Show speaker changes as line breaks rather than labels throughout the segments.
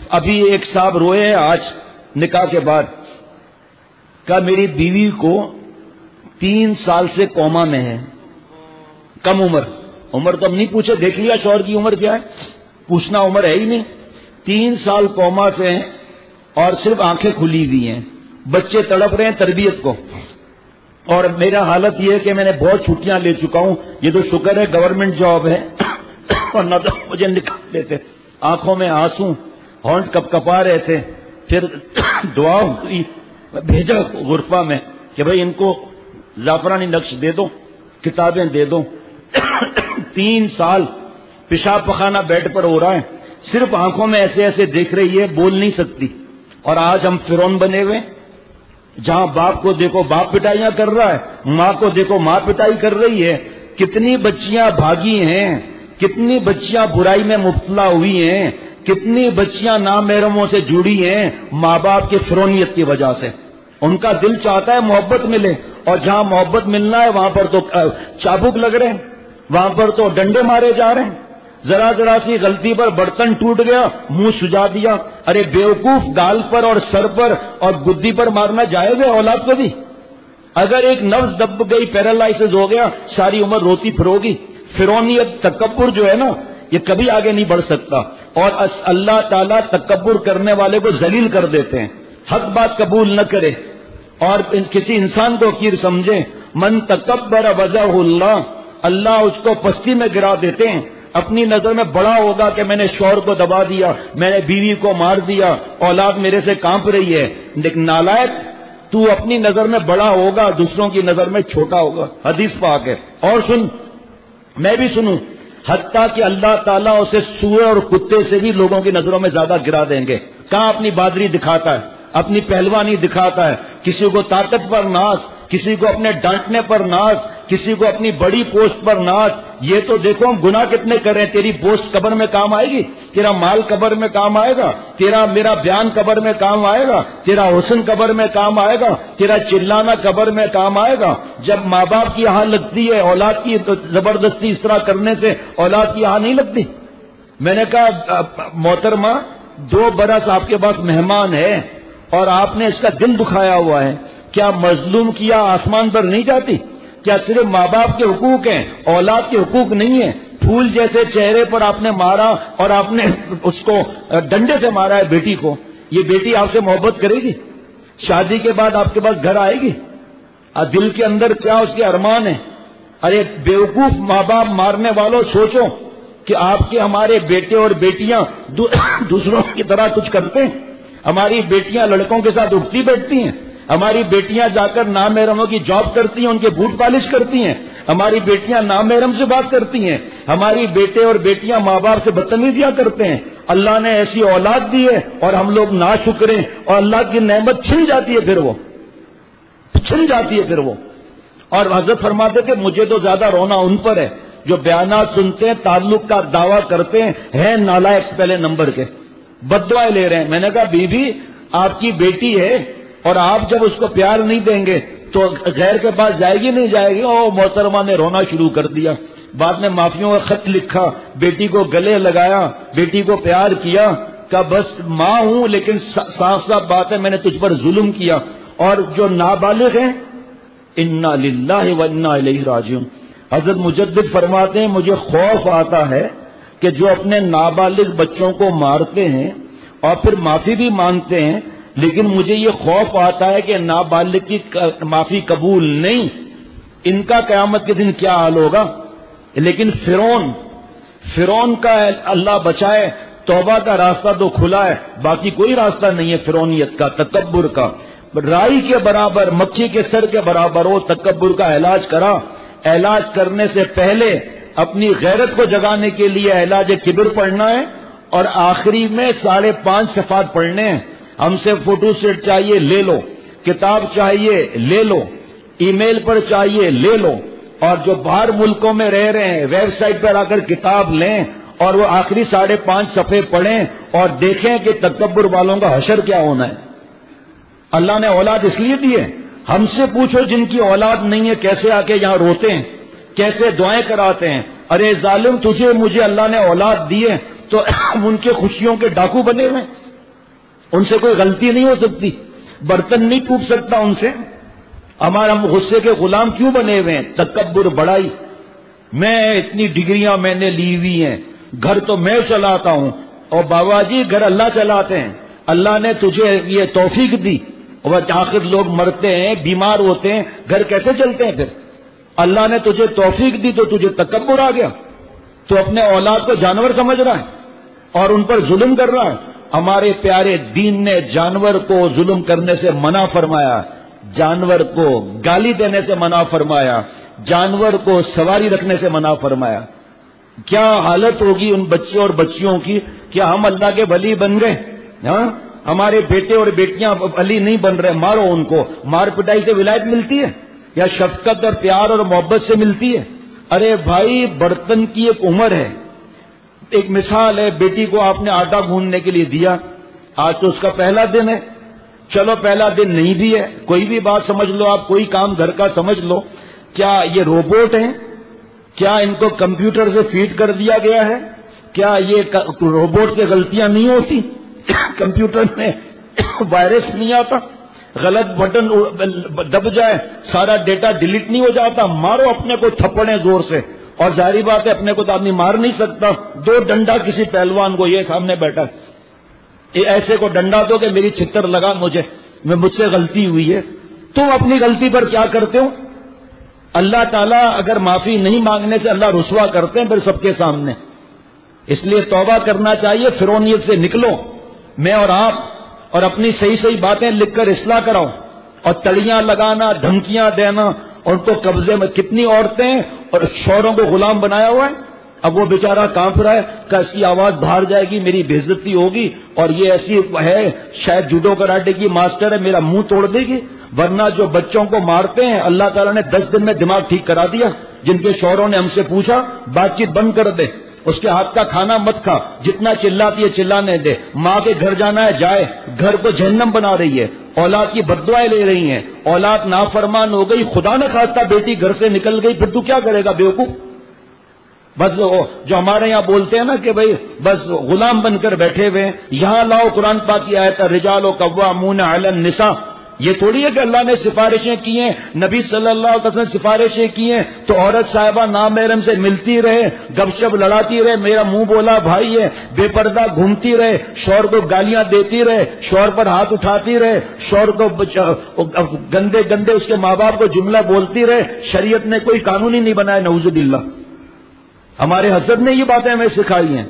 ابھی ایک صاحب روئے ہیں آج نکاح کے بعد، کہا میری بیوی کو 3 سال سے کوما میں ہے، کم عمر تو ہم نہیں پوچھے، دیکھ لیا شوہر کی عمر کیا ہے، پوچھنا عمر ہے ہی نہیں، 3 سال کوما سے ہیں اور صرف آنکھیں کھلی ہوئی ہیں، بچے تڑپ رہے ہیں تربیت کو، اور میرا حالت یہ ہے کہ میں نے بہت چھٹیاں لے چکا ہوں، یہ تو شکر ہے گورنمنٹ جاب ہے اور نہ تو مجھے نکال دیتے، آنکھوں میں آنسو، ہونٹ کپ کپا رہے تھے، پھر دعا ہوئی، بھیجا غرفہ میں کہ بھئی ان کو زعفرانی نقش دے دو، کتابیں دے دو۔ 3 سال پیشاب پخانہ بیڈ پر ہو رہا ہے، صرف آنکھوں میں ایسے ایسے دیکھ رہی ہے، بول نہیں سکتی، اور آج ہم فرعون بنے ہوئے، جہاں باپ کو دیکھو باپ پٹائیاں کر رہا ہے، ماں کو دیکھو ماں پٹائی کر رہی ہے، کتنی بچیاں بھاگی ہیں، کتنی بچیاں برائی میں مبتلا ہوئی ہیں، کتنی بچیاں نامحرموں سے جڑی ہیں ماں باپ کی فرعونیت کی وجہ سے۔ ان کا دل چاہتا ہے محبت ملے، اور جہاں محبت ملنا ہے وہاں پر تو چابک لگ رہے ہیں، وہاں پر تو ڈنڈے مارے جا رہے ہیں، ذرا ذرا سی غلطی پر برتن ٹوٹ گیا منہ سجا دیا، ارے بیوقوف، گال پر اور سر پر اور گدی پر مارنا جائز ہے اولاد کو بھی؟ اگر ایک نفس دب گئی، پیرالائسس ہو گیا، ساری عمر روتی پھروگی۔ فرعونیت، تکبر جو ہے نا، یہ کبھی آگے نہیں بڑھ سکتا، اور اللہ تعالیٰ تکبر کرنے والے کو ذلیل کر دیتے ہیں، حق بات قبول نہ کرے اور کسی انسان کو حقیر سمجھے۔ من تکبر وضعہ اللہ اس کو پستی میں گرا دیتے ہیں۔ اپنی نظر میں بڑا ہوگا کہ میں نے شوہر کو دبا دیا، میں نے بیوی کو مار دیا، اولاد میرے سے کانپ رہی ہے، لیکن نالائق تو اپنی نظر میں بڑا ہوگا، دوسروں کی نظر میں چھوٹا ہوگا، حدیث پاک ہے۔ اور سن، میں بھی سنوں، حتیٰ کہ اللہ تعالیٰ اسے سوئے اور کتے سے بھی لوگوں کی نظروں میں زیادہ گرا دیں گے۔ کہاں اپنی بہادری دکھاتا ہے، اپنی پہلوانی دکھاتا ہے، کسی کو طاقت پر ناز، کسی کو اپنے ڈانٹنے پر ناز، کسی کو اپنی بڑی پوسٹ پر ناز۔ یہ تو دیکھو ہم گناہ کتنے کریں، تیری پوسٹ قبر میں کام آئے گی، تیرا مال قبر میں کام آئے گا، تیرا میرا بیان قبر میں کام آئے گا، تیرا حسن قبر میں کام آئے گا، تیرا چلانا قبر میں کام آئے گا۔ جب ماں باپ کی یہاں لگتی ہے، اولاد کی زبردستی اس طرح کرنے سے اولاد کی یہاں نہیں لگتی۔ میں نے کہا محترمہ، 2 برس آپ کے پاس مہمان ہے اور آپ نے اس کا دل دکھایا ہوا ہے، کیا مظلوم کیا آسمان پر نہیں جاتی؟ کیا صرف ماں باپ کے حقوق ہیں، اولاد کے حقوق نہیں ہیں؟ پھول جیسے چہرے پر آپ نے مارا اور آپ نے اس کو ڈنڈے سے مارا ہے بیٹی کو، یہ بیٹی آپ سے محبت کرے گی؟ شادی کے بعد آپ کے پاس گھر آئے گی؟ دل کے اندر کیا اس کے ارمان ہیں؟ ارے بیوقوف ماں باپ مارنے والوں، سوچو کہ آپ کے ہمارے بیٹے اور بیٹیاں دوسروں کی طرح کچھ کرتے ہیں؟ ہماری بیٹیاں لڑکوں کے ساتھ اٹھتی بیٹھتی ہیں، ہماری بیٹیاں جا کر نامحرموں کی جاب کرتی ہیں، ان کے بوٹ پالش کرتی ہیں، ہماری بیٹیاں نامحرم سے بات کرتی ہیں، ہماری بیٹے اور بیٹیاں ماں باپ سے بدتمیزیاں کرتے ہیں۔ اللہ نے ایسی اولاد دی ہے اور ہم لوگ ناشکریں، اور اللہ کی نعمت چھن جاتی ہے، پھر وہ اور حضرت فرماتے کہ مجھے تو زیادہ رونا ان پر ہے جو بیانات سنتے ہیں، تعلق کا دعویٰ کرتے ہیں نالائق پہلے نمبر کے، بد دعائیں لے رہے ہیں۔ میں نے کہا بی بی، آپ کی بیٹی ہے اور آپ جب اس کو پیار نہیں دیں گے تو غیر کے پاس جائے گی نہیں جائے گی؟ او محترمہ نے رونا شروع کر دیا، بعد میں معافیوں کا خط لکھا، بیٹی کو گلے لگایا، بیٹی کو پیار کیا، کہ بس ماں ہوں لیکن صاف صاف بات ہے میں نے تجھ پر ظلم کیا۔ اور جو نابالغ ہیں، انا للہ و انا الیہ راجعون، حضرت مجدد فرماتے ہیں مجھے خوف آتا ہے کہ جو اپنے نابالغ بچوں کو مارتے ہیں اور پھر معافی بھی مانگتے ہیں، لیکن مجھے یہ خوف آتا ہے کہ نابالغ کی معافی قبول نہیں، ان کا قیامت کے دن کیا حال ہوگا۔ لیکن فرعون کا اللہ بچائے، توبہ کا راستہ تو کھلا ہے، باقی کوئی راستہ نہیں ہے فرعونیت کا، تکبر کا۔ رائی کے برابر، مکھی کے سر کے برابر ہو، تکبر کا علاج کرا۔ علاج کرنے سے پہلے اپنی غیرت کو جگانے کے لیے علاج کبر پڑھنا ہے، اور آخری میں 5.5 صفحات پڑھنے ہیں۔ ہم سے فوٹو سیٹ چاہیے لے لو، کتاب چاہیے لے لو، ای میل پر چاہیے لے لو، اور جو باہر ملکوں میں رہ رہے ہیں ویب سائٹ پر آ کر کتاب لیں اور وہ آخری 5.5 صفحے پڑھیں اور دیکھیں کہ تکبر والوں کا حشر کیا ہونا ہے۔ اللہ نے اولاد اس لیے دی ہے، ہم سے پوچھو جن کی اولاد نہیں ہے کیسے آ کے یہاں روتے ہیں، کیسے دعائیں کراتے ہیں۔ ارے ظالم، تجھے مجھے اللہ نے اولاد دی ہے تو ان کے خوشیوں کے ڈاکو بنے ہوئے، ان سے کوئی غلطی نہیں ہو سکتی، برتن نہیں ٹوٹ سکتا ان سے. ہمارا ہم غصے کے غلام کیوں بنے ہوئے ہیں؟ تکبر، بڑائی. میں اتنی ڈگریاں میں نے لی ہوئی ہیں، گھر تو میں چلاتا ہوں، اور بابا جی گھر اللہ چلاتے ہیں. اللہ نے تجھے یہ توفیق دی، اور آخر لوگ مرتے ہیں، بیمار ہوتے ہیں، گھر کیسے چلتے ہیں؟ پھر اللہ نے تجھے توفیق دی تو تجھے تکبر آ گیا. تو اپنے اولاد کو جانور سمجھ رہا ہے اور ان پر ظلم کر رہا ہے. ہمارے پیارے دین نے جانور کو ظلم کرنے سے منع فرمایا، جانور کو گالی دینے سے منع فرمایا، جانور کو سواری رکھنے سے منع فرمایا. کیا حالت ہوگی ان بچوں اور بچیوں کی؟ کیا ہم اللہ کے ولی بن گئے؟ ہاں، ہمارے بیٹے اور بیٹیاں ولی نہیں بن رہے. مارو ان کو. مار پٹائی سے ولایت ملتی ہے یا شفقت اور پیار اور محبت سے ملتی ہے؟ ارے بھائی، برتن کی ایک عمر ہے. ایک مثال ہے، بیٹی کو آپ نے آٹا گوندنے کے لیے دیا، آج تو اس کا پہلا دن ہے. چلو پہلا دن نہیں بھی ہے، کوئی بھی بات سمجھ لو آپ، کوئی کام گھر کا سمجھ لو. کیا یہ روبوٹ ہیں؟ کیا ان کو کمپیوٹر سے فیڈ کر دیا گیا ہے؟ کیا یہ روبوٹ سے غلطیاں نہیں ہوتی؟ کمپیوٹر میں وائرس نہیں آتا؟ غلط بٹن دب جائے سارا ڈیٹا ڈیلیٹ نہیں ہو جاتا؟ مارو اپنے کو تھپڑیں زور سے. اور ظاہری بات ہے اپنے کو تو آدمی مار نہیں سکتا. دو ڈنڈا کسی پہلوان کو، یہ سامنے بیٹھا ایسے کو ڈنڈا دو کہ میری چھتر لگا مجھ سے غلطی ہوئی ہے. تم اپنی غلطی پر کیا کرتے ہو؟ اللہ تعالیٰ اگر معافی نہیں مانگنے سے اللہ رسوا کرتے ہیں پھر سب کے سامنے. اس لیے توبہ کرنا چاہیے، فرعونیت سے نکلو. میں اور آپ، اور اپنی صحیح باتیں لکھ کر اصلاح کراؤ. اور تڑیاں لگانا، دھمکیاں دینا، اور ان کو قبضے میں، کتنی عورتیں اور شوہروں کو غلام بنایا ہوا ہے. اب وہ بیچارہ کانپ رہا ہے کہ اس کی آواز باہر جائے گی، میری بے عزتی ہوگی، اور یہ ایسی ہے شاید جوڈو کراٹے کی ماسٹر ہے، میرا منہ توڑ دے گی. ورنہ جو بچوں کو مارتے ہیں اللہ تعالیٰ نے 10 دن میں دماغ ٹھیک کرا دیا. جن کے شوہروں نے ہم سے پوچھا بات چیت بند کر دے، اس کے ہاتھ کا کھانا مت کھا، جتنا چلاتی ہے چلانے دے، ماں کے گھر جانا ہے جائے، گھر کو جہنم بنا رہی ہے، اولاد کی بددعائیں لے رہی ہیں، اولاد نافرمان ہو گئی، خدا نہ خواستہ بیٹی گھر سے نکل گئی، پھر تو کیا کرے گا بیوقوف؟ بس جو ہمارے یہاں بولتے ہیں نا کہ بھئی بس غلام بن کر بیٹھے ہوئے. یہاں لاؤ قرآن پاک کی آیت الرجال قوامون علی النساء. یہ تھوڑی ہے کہ اللہ نے سفارشیں کی ہیں، نبی صلی اللہ علیہ وسلم نے سفارشیں کی ہیں تو عورت صاحبہ نامحرم سے ملتی رہے، گپ شپ لڑاتی رہے، میرا منہ بولا بھائی ہے، بے پردہ گھومتی رہے، شوہر کو گالیاں دیتی رہے، شوہر پر ہاتھ اٹھاتی رہے، شوہر کو گندے گندے اس کے ماں باپ کو جملہ بولتی رہے. شریعت نے کوئی قانون ہی نہیں بنایا، نعوذ باللہ. ہمارے حضرت نے یہ باتیں ہمیں سکھائی ہیں.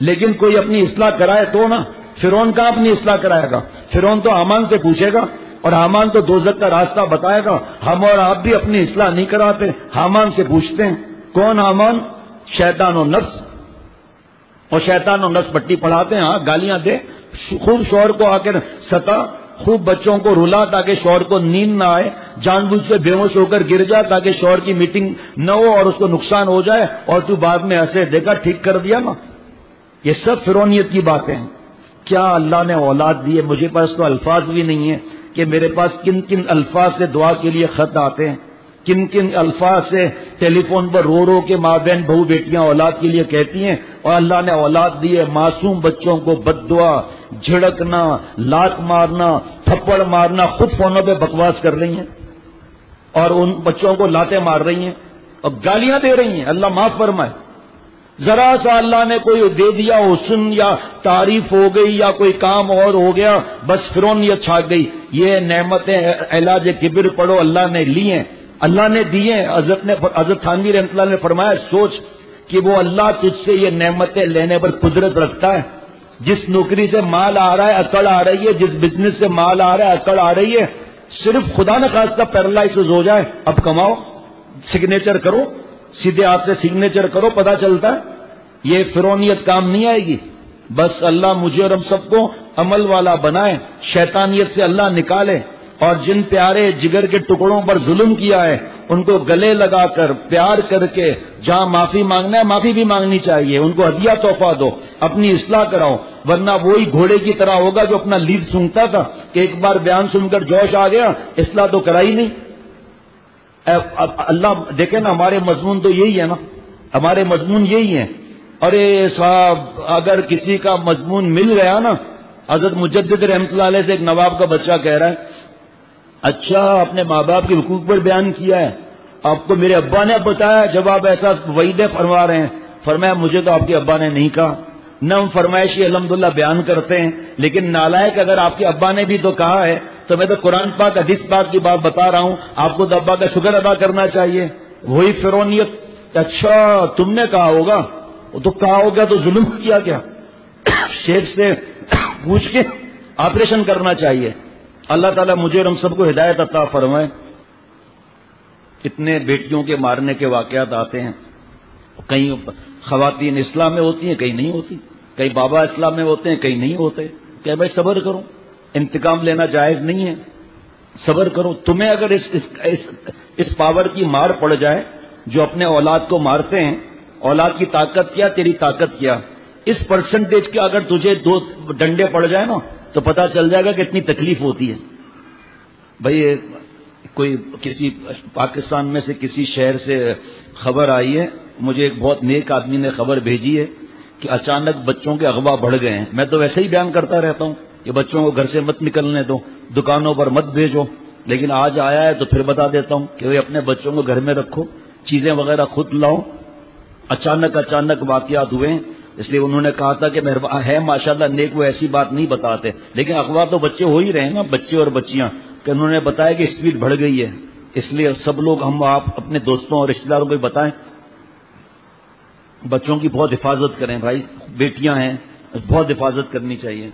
لیکن کوئی اپنی اصلاح کرائے تو نا. فرعون کہاں اپنی اصلاح کرائے گا؟ فرعون تو حامان سے پوچھے گا، اور حامان تو دوزخ کا راستہ بتائے گا. ہم اور آپ بھی اپنی اصلاح نہیں کراتے، حامان سے پوچھتے ہیں. کون حامان؟ شیطان و نفس. اور شیطان و نفس پٹی پڑھاتے ہیں. ہاں گالیاں دے، خوب شوہر کو آ کر ستا، خوب بچوں کو رلا تاکہ شوہر کو نیند نہ آئے، جان بوجھ کے بے ہوش ہو کر گر جا تاکہ شوہر کی میٹنگ نہ ہو اور اس کو نقصان ہو جائے، اور تو بعد میں ایسے دیکھا ٹھیک کر دیا نا. یہ سب فرعونیت کی باتیں ہیں. کیا اللہ نے اولاد دی ہے؟ مجھے پاس تو الفاظ بھی نہیں ہیں کہ میرے پاس کن کن الفاظ سے دعا کے لیے خط آتے ہیں، کن کن الفاظ سے ٹیلی فون پر رو رو کے ماں بہن بہو بیٹیاں اولاد کے لیے کہتی ہیں. اور اللہ نے اولاد دی ہے، معصوم بچوں کو بد دعا، جھڑکنا، لات مارنا، تھپڑ مارنا، خود فونوں پہ بکواس کر رہی ہیں اور ان بچوں کو لاتیں مار رہی ہیں اور گالیاں دے رہی ہیں. اللہ معاف فرمائے. ذرا سا اللہ نے کوئی دے دیا حسن یا تعریف ہو گئی یا کوئی کام اور ہو گیا، بس فرعونیت چھا گئی. یہ نعمتیں علاج کبر پڑھو اللہ نے لی ہیں، اللہ نے دی ہیں. حضرت تھانوی رحمۃ اللہ نے فرمایا سوچ کہ وہ اللہ تجھ سے یہ نعمتیں لینے پر قدرت رکھتا ہے. جس نوکری سے مال آ رہا ہے اکڑ آ رہی ہے، جس بزنس سے مال آ رہا ہے اکڑ آ رہی ہے. صرف خدا نہ خواستہ پیرالائسس ہو جائے، اب کماؤ، سگنیچر کرو، سیدھے ہاتھ سے سگنیچر کرو، پتا چلتا ہے. یہ فرعونیت کام نہیں آئے گی. بس اللہ مجھے اور ہم سب کو عمل والا بنائے، شیطانیت سے اللہ نکالے. اور جن پیارے جگر کے ٹکڑوں پر ظلم کیا ہے ان کو گلے لگا کر پیار کر کے جہاں معافی مانگنا ہے معافی بھی مانگنی چاہیے. ان کو ہدیہ تحفہ دو، اپنی اصلاح کراؤ. ورنہ وہی گھوڑے کی طرح ہوگا جو اپنا لیڈ سنتا تھا کہ ایک بار بیان سن کر جوش آ گیا، اصلاح تو کرائی نہیں. اللہ دیکھیں نا، ہمارے مضمون تو یہی ہے نا، ہمارے مضمون یہی ہیں. ارے صاحب اگر کسی کا مضمون مل گیا نا حضرت مجدد رحمۃ اللہ علیہ سے ایک نواب کا بچہ کہہ رہا ہے اچھا اپنے ماں باپ کے حقوق پر بیان کیا ہے، آپ کو میرے ابا نے بتایا جب آپ ایسا وعیدیں فرما رہے ہیں؟ فرمایا مجھے تو آپ کے ابا نے نہیں کہا، نہ ہم فرمائشی الحمدللہ بیان کرتے ہیں، لیکن نالائق اگر آپ کے ابا نے بھی تو کہا ہے تو میں تو قرآن پاک حدیث پاک کی بات بتا رہا ہوں، آپ کو تو ابا کا شکر ادا کرنا چاہیے۔ وہی فرعونیت، اچھا تم نے کہا ہوگا، وہ تو کہا ہوگا تو ظلم کیا کیا؟ شیخ سے پوچھ کے آپریشن کرنا چاہیے۔ اللہ تعالیٰ مجھے اور ہم سب کو ہدایت عطا فرمائے۔ اتنے بیٹیوں کے مارنے کے واقعات آتے ہیں، کئی خواتین اسلام میں ہوتی ہیں کہیں نہیں ہوتی، کئی بابا اسلام میں ہوتے ہیں کہیں نہیں ہوتے، کہ بھائی صبر کرو، انتقام لینا جائز نہیں ہے، صبر کرو۔ تمہیں اگر اس پاور کی مار پڑ جائے جو اپنے اولاد کو مارتے ہیں، اولاد کی طاقت کیا تیری طاقت کیا، اس پرسنٹیج کے اگر تجھے 2 ڈنڈے پڑ جائے نا تو پتہ چل جائے گا کہ اتنی تکلیف ہوتی ہے۔ بھائی کوئی کسی پاکستان میں سے کسی شہر سے خبر آئی ہے، مجھے ایک بہت نیک آدمی نے خبر بھیجی ہے کہ اچانک بچوں کے اغوا بڑھ گئے ہیں۔ میں تو ویسے ہی بیان کرتا رہتا ہوں کہ بچوں کو گھر سے مت نکلنے دو، دکانوں پر مت بھیجو، لیکن آج آیا ہے تو پھر بتا دیتا ہوں کہ وہ اپنے بچوں کو گھر میں رکھو، چیزیں وغیرہ خود لاؤ۔ اچانک واقعات ہوئے ہیں، اس لیے انہوں نے کہا تھا کہ ہے ماشاءاللہ نیک، وہ ایسی بات نہیں بتاتے، لیکن اغوا تو بچے ہو ہی رہے ہیں نا، بچے اور بچیاں، کہ انہوں نے بتایا کہ اسپیڈ بڑھ گئی ہے، اس لیے سب لوگ ہم آپ اپنے دوستوں اور رشتہ داروں کو بتائیں بچوں کی بہت حفاظت کریں۔ بھائی بیٹیاں ہیں، بہت حفاظت کرنی چاہیے۔